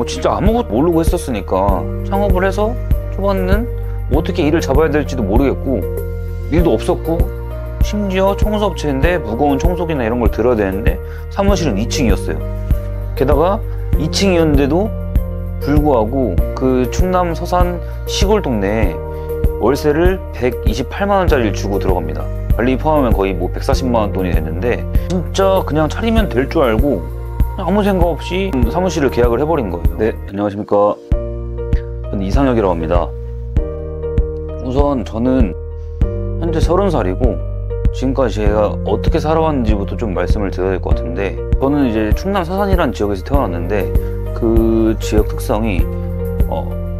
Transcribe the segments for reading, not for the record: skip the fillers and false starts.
진짜 아무것도 모르고 했었으니까 창업을 해서 초반에는 뭐 어떻게 일을 잡아야 될지도 모르겠고 일도 없었고 심지어 청소업체인데 무거운 청소기나 이런 걸 들어야 되는데 사무실은 2층이었어요. 게다가 2층이었는데도 불구하고 그 충남 서산 시골 동네에 월세를 128만원짜리를 주고 들어갑니다. 관리 포함하면 거의 뭐 140만원 돈이 됐는데 진짜 그냥 차리면 될 줄 알고 아무 생각 없이 사무실을 계약을 해버린 거예요. 네, 안녕하십니까. 저는 이상혁이라고 합니다. 우선 저는 현재 30살이고 지금까지 제가 어떻게 살아왔는지부터 좀 말씀을 드려야 될 것 같은데, 저는 이제 충남 서산이라는 지역에서 태어났는데 그 지역 특성이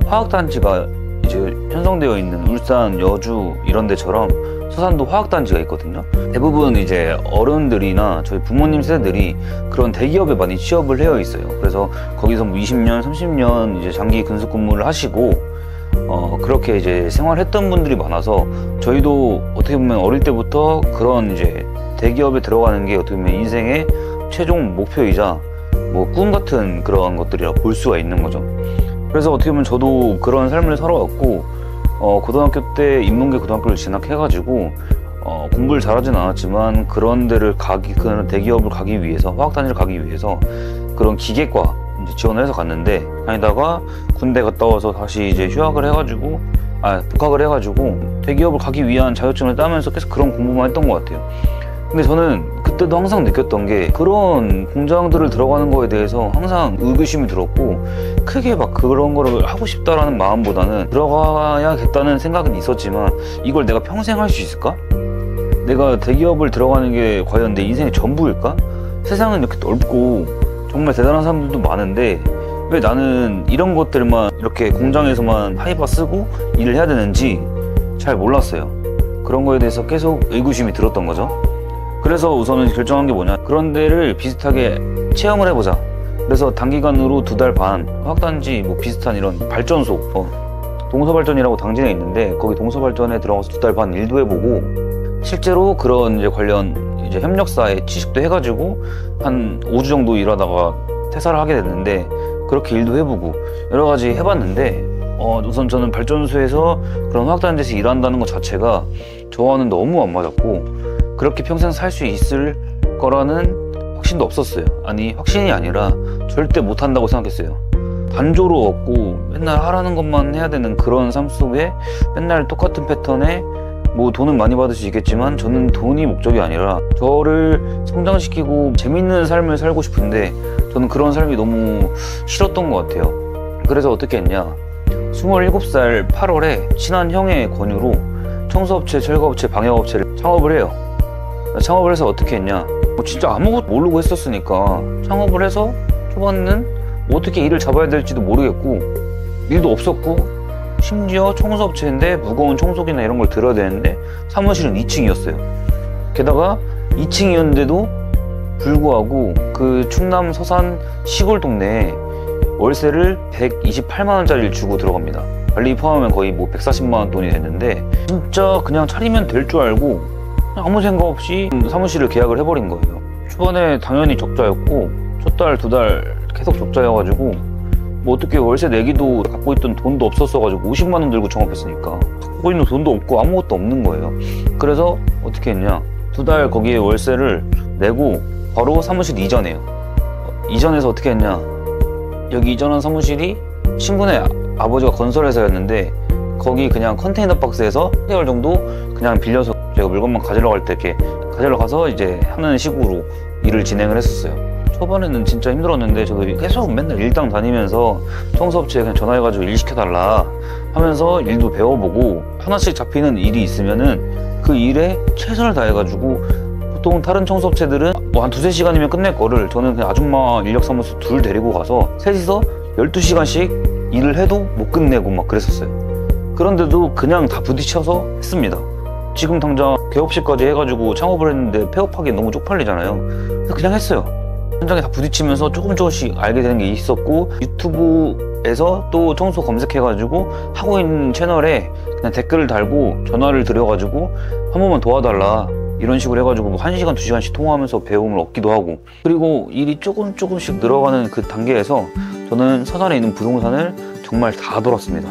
화학단지가 이제 형성되어 있는 울산, 여주 이런 데처럼 서산도 화학단지가 있거든요. 대부분 이제 어른들이나 저희 부모님 세대들이 그런 대기업에 많이 취업을 해어 있어요. 그래서 거기서 뭐 20년, 30년 이제 장기 근속 근무를 하시고 그렇게 이제 생활했던 분들이 많아서 저희도 어떻게 보면 어릴 때부터 그런 이제 대기업에 들어가는 게 어떻게 보면 인생의 최종 목표이자 뭐 꿈 같은 그런 것들이라 볼 수가 있는 거죠. 그래서 어떻게 보면 저도 그런 삶을 살아왔고 고등학교 때 인문계 고등학교를 진학해가지고 공부를 잘하진 않았지만 그런 데를 그런 대기업을 가기 위해서, 화학단지를 가기 위해서 그런 기계과 이제 지원을 해서 갔는데, 다니다가 군대 갔다 와서 다시 이제 복학을 해가지고 대기업을 가기 위한 자격증을 따면서 계속 그런 공부만 했던 것 같아요. 근데 저는 그때도 항상 느꼈던 게 그런 공장들을 들어가는 거에 대해서 항상 의구심이 들었고, 크게 막 그런 거를 하고 싶다라는 마음보다는 들어가야겠다는 생각은 있었지만 이걸 내가 평생 할 수 있을까? 내가 대기업을 들어가는 게 과연 내 인생의 전부일까? 세상은 이렇게 넓고 정말 대단한 사람들도 많은데 왜 나는 이런 것들만 이렇게 공장에서만 하이바 쓰고 일을 해야 되는지 잘 몰랐어요. 그런 거에 대해서 계속 의구심이 들었던 거죠. 그래서 우선은 결정한 게 뭐냐, 그런 데를 비슷하게 체험을 해보자. 그래서 단기간으로 2달 반 화학단지 뭐 비슷한 이런 발전소, 동서발전이라고 당진에 있는데 거기 동서발전에 들어가서 2달 반 일도 해보고, 실제로 그런 이제 관련 이제 협력사에 취직도 해가지고 한 5주 정도 일하다가 퇴사를 하게 됐는데, 그렇게 일도 해보고 여러 가지 해봤는데 우선 저는 발전소에서 그런 화학단지에서 일한다는 것 자체가 저와는 너무 안 맞았고, 그렇게 평생 살 수 있을 거라는 확신도 없었어요. 아니, 확신이 아니라 절대 못한다고 생각했어요. 단조로웠고 맨날 하라는 것만 해야 되는 그런 삶 속에 맨날 똑같은 패턴에 뭐 돈은 많이 받을 수 있겠지만 저는 돈이 목적이 아니라 저를 성장시키고 재밌는 삶을 살고 싶은데 저는 그런 삶이 너무 싫었던 것 같아요. 그래서 어떻게 했냐, 27살 8월에 친한 형의 권유로 청소업체, 철거업체, 방역업체를 창업을 해요. 창업을 해서 어떻게 했냐, 진짜 아무것도 모르고 했었으니까 창업을 해서 초반에는 뭐 어떻게 일을 잡아야 될지도 모르겠고 일도 없었고 심지어 청소업체인데 무거운 청소기나 이런 걸 들어야 되는데 사무실은 2층이었어요. 게다가 2층이었는데도 불구하고 그 충남 서산 시골 동네에 월세를 128만원짜리를 주고 들어갑니다. 관리 포함하면 거의 뭐 140만원 돈이 됐는데 진짜 그냥 차리면 될 줄 알고 아무 생각 없이 사무실을 계약을 해버린 거예요. 초반에 당연히 적자였고 첫 달, 2달 계속 적자여가지고 뭐 어떻게 월세 내기도 갖고 있던 돈도 없었어가지고 50만원 들고 창업했으니까 갖고 있는 돈도 없고 아무것도 없는 거예요. 그래서 어떻게 했냐, 2달 거기에 월세를 내고 바로 사무실 이전해요. 이전해서 어떻게 했냐, 여기 이전한 사무실이 친구네 아버지가 건설회사였는데 거기 그냥 컨테이너 박스에서 3개월 정도 그냥 빌려서 제가 물건만 가지러 갈 때 이렇게 가지러 가서 이제 하는 식으로 일을 진행을 했었어요. 초반에는 진짜 힘들었는데 저도 계속 맨날 일당 다니면서 청소업체에 그냥 전화해가지고 일 시켜달라 하면서 일도 배워보고, 하나씩 잡히는 일이 있으면은 그 일에 최선을 다해가지고, 보통 다른 청소업체들은 뭐 한 2-3시간이면 끝낼 거를 저는 그냥 아줌마 인력사무소 둘 데리고 가서 셋이서 12시간씩 일을 해도 못 끝내고 막 그랬었어요. 그런데도 그냥 다 부딪혀서 했습니다. 지금 당장 개업식까지 해가지고 창업을 했는데 폐업하기 너무 쪽팔리잖아요. 그래서 그냥 했어요. 현장에 다 부딪히면서 조금씩 알게 되는 게 있었고, 유튜브에서 또 청소 검색해가지고 하고 있는 채널에 그냥 댓글을 달고 전화를 드려가지고 한 번만 도와달라 이런 식으로 해가지고 뭐 1시간, 2시간씩 통화하면서 배움을 얻기도 하고, 그리고 일이 조금씩 늘어가는 그 단계에서 저는 서산에 있는 부동산을 정말 다 돌았습니다.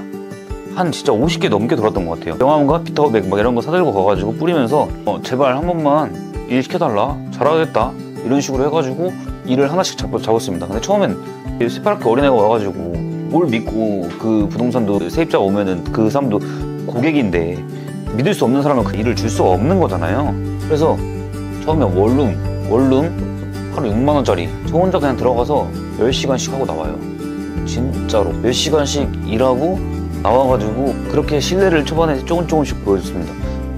한 진짜 50개 넘게 돌았던 것 같아요. 명함과 비타오백 막 이런 거 사들고 가가지고 뿌리면서 제발 한 번만 일 시켜달라, 잘하겠다, 이런 식으로 해가지고 일을 하나씩 잡았습니다. 근데 처음엔 새파랗게 어린애가 와가지고 뭘 믿고 그 부동산도 세입자가 오면은 그 사람도 고객인데 믿을 수 없는 사람은 그 일을 줄 수가 없는 거잖아요. 그래서 처음에 원룸 하루 6만원짜리 저 혼자 그냥 들어가서 10시간씩 하고 나와요. 진짜로 몇 시간씩 일하고 나와가지고 그렇게 신뢰를 초반에 조금씩 보여줬습니다.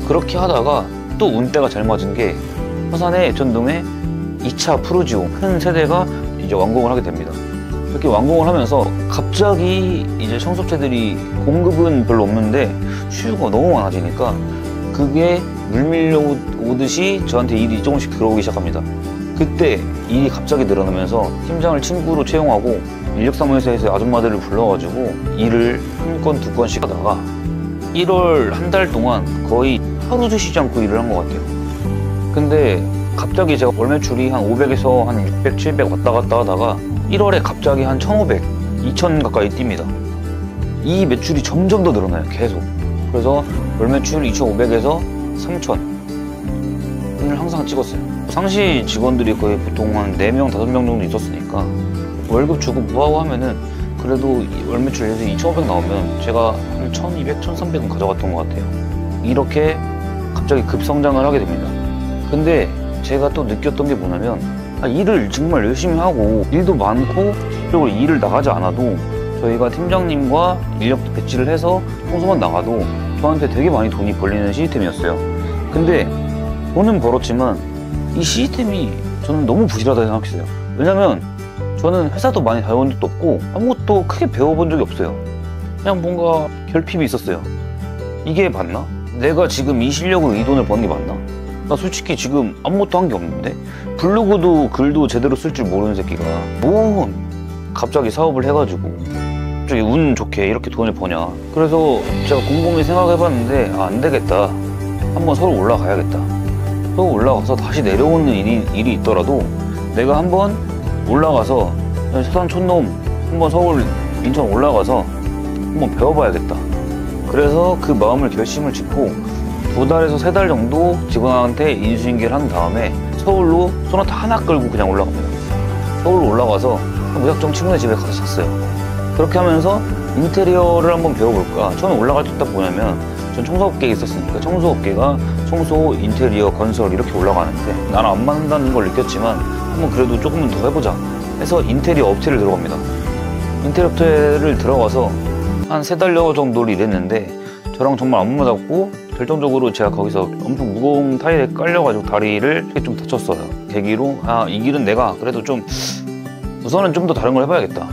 그렇게 하다가 또 운때가 잘 맞은 게 서산의 애천동에 2차 푸르지오 큰 세대가 이제 완공을 하게 됩니다. 이렇게 완공을 하면서 갑자기 이제 청소업체들이 공급은 별로 없는데 수요가 너무 많아지니까 그게 물 밀려오듯이 저한테 일이 조금씩 들어오기 시작합니다. 그때 일이 갑자기 늘어나면서 팀장을 친구로 채용하고 인력사무소에서 아줌마들을 불러가지고 일을 한 건, 두 건씩 하다가 1월 한 달 동안 거의 하루도 쉬지 않고 일을 한 것 같아요. 근데 갑자기 제가 월 매출이 한 500에서 한 600, 700 왔다 갔다 하다가 1월에 갑자기 한 1500, 2000 가까이 뜁니다. 이 매출이 점점 더 늘어나요, 계속. 그래서 월 매출 2500에서 3000을 항상 찍었어요. 상시 직원들이 거의 보통 한 4명, 5명 정도 있었으니까 월급 주고 뭐하고 하면은 그래도 월 매출 2500 나오면 제가 한 1200, 1300은 가져갔던 것 같아요. 이렇게 갑자기 급성장을 하게 됩니다. 근데 제가 또 느꼈던 게 뭐냐면 일을 정말 열심히 하고 일도 많고 그리고 일을 나가지 않아도 저희가 팀장님과 인력 배치를 해서 청소만 나가도 저한테 되게 많이 돈이 벌리는 시스템이었어요. 근데 돈은 벌었지만 이 시스템이 저는 너무 부실하다고 생각했어요. 왜냐면 저는 회사도 많이 다녀본 적도 없고 아무것도 크게 배워본 적이 없어요. 그냥 뭔가 결핍이 있었어요. 이게 맞나? 내가 지금 이 실력으로 이 돈을 버는 게 맞나? 나 솔직히 지금 아무것도 한 게 없는데 블로그도 글도 제대로 쓸 줄 모르는 새끼가 뭐 갑자기 사업을 해가지고 갑자기 운 좋게 이렇게 돈을 버냐. 그래서 제가 곰곰이 생각해봤는데 안 되겠다, 한번 서울 올라가야겠다. 서울 올라가서 다시 내려오는 일이 있더라도 내가 한번 올라가서 서산 촌놈 한번 서울 인천 올라가서 한번 배워봐야겠다. 그래서 그 마음을 결심을 짓고 2달에서 3달 정도 직원한테 인수인계를 한 다음에 서울로 소나타 하나 끌고 그냥 올라갑니다. 서울로 올라가서 무작정 친구네 집에 가서 잤어요. 그렇게 하면서 인테리어를 한번 배워볼까. 처음에 올라갈 때 딱 뭐냐면 전 청소업계에 있었으니까 청소업계가 청소, 인테리어, 건설 이렇게 올라가는데 나랑 안 맞는다는 걸 느꼈지만 한번 그래도 조금은 더 해보자 해서 인테리어 업체를 들어갑니다. 인테리어 업체를 들어가서 한 3달여 정도를 일했는데 저랑 정말 안 맞았고 결정적으로 제가 거기서 엄청 무거운 타일에 깔려가지고 다리를 좀 다쳤어요. 계기로 이 길은 내가 그래도 좀 우선은 좀 더 다른 걸 해봐야겠다.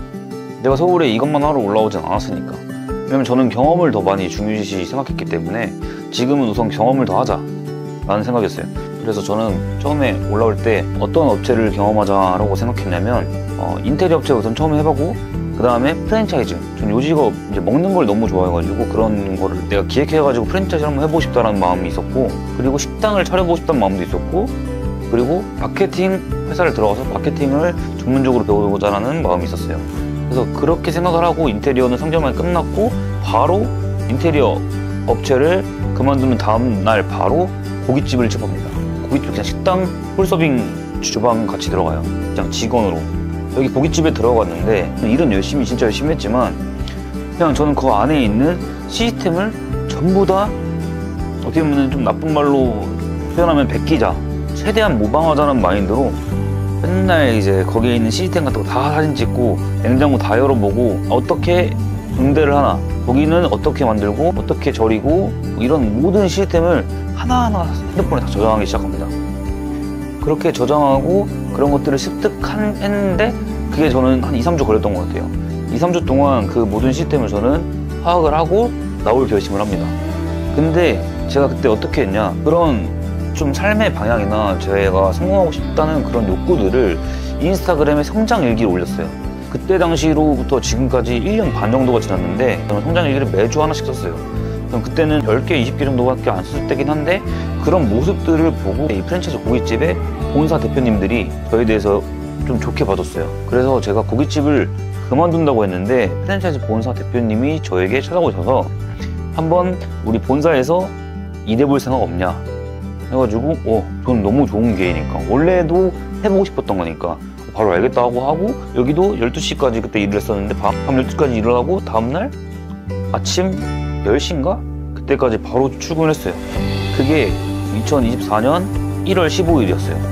내가 서울에 이것만 하러 올라오진 않았으니까. 왜냐면 저는 경험을 더 많이 중요시 생각했기 때문에 지금은 우선 경험을 더 하자 라는 생각이었어요. 그래서 저는 처음에 올라올 때 어떤 업체를 경험하자라고 생각했냐면 인테리어 업체 우선 처음에 해보고 그 다음에 프랜차이즈. 전 요 직업 이제 먹는 걸 너무 좋아해가지고 그런 거를 내가 기획해가지고 프랜차이즈 한번 해보고 싶다는 마음이 있었고, 그리고 식당을 차려보고 싶다는 마음도 있었고, 그리고 마케팅 회사를 들어가서 마케팅을 전문적으로 배워보자라는 마음이 있었어요. 그래서 그렇게 생각을 하고 인테리어는 3개월만에 끝났고 바로 인테리어 업체를 그만두는 다음 날 바로 고깃집을 찍어봅니다. 고깃집 그냥 식당 홀서빙 주방 같이 들어가요. 그냥 직원으로. 여기 고깃집에 들어갔는데 일은 진짜 열심히 했지만 그냥 저는 그 안에 있는 시스템을 전부 다 어떻게 보면 좀 나쁜 말로 표현하면 베끼자, 최대한 모방하자는 마인드로 맨날 이제 거기에 있는 시스템 같은 거 다 사진 찍고 냉장고 다 열어보고 어떻게 응대를 하나, 고기는 어떻게 만들고 어떻게 절이고 이런 모든 시스템을 하나하나 핸드폰에 다 저장하기 시작합니다. 그렇게 저장하고 그런 것들을 습득했는데 그게 저는 한 2, 3주 걸렸던 것 같아요. 2, 3주 동안 그 모든 시스템을 저는 파악을 하고 나올 결심을 합니다. 근데 제가 그때 어떻게 했냐, 그런 좀 삶의 방향이나 제가 성공하고 싶다는 그런 욕구들을 인스타그램에 성장 일기를 올렸어요. 그때 당시로부터 지금까지 1년 반 정도가 지났는데 저는 성장 일기를 매주 하나씩 썼어요. 그때는 10개, 20개 정도밖에 안 쓸 때긴 한데 그런 모습들을 보고 이 프랜차이즈 고깃집의 본사 대표님들이 저에 대해서 좀 좋게 봐줬어요. 그래서 제가 고깃집을 그만둔다고 했는데 프랜차이즈 본사 대표님이 저에게 찾아오셔서 한번 우리 본사에서 일해볼 생각 없냐 해가지고 전 너무 좋은 기회니까 원래도 해보고 싶었던 거니까 바로 알겠다 하고 여기도 12시까지 그때 일을 했었는데 밤 12시까지 일을 하고 다음날 아침 10시인가? 그때까지 바로 출근했어요. 그게 2024년 1월 15일이었어요.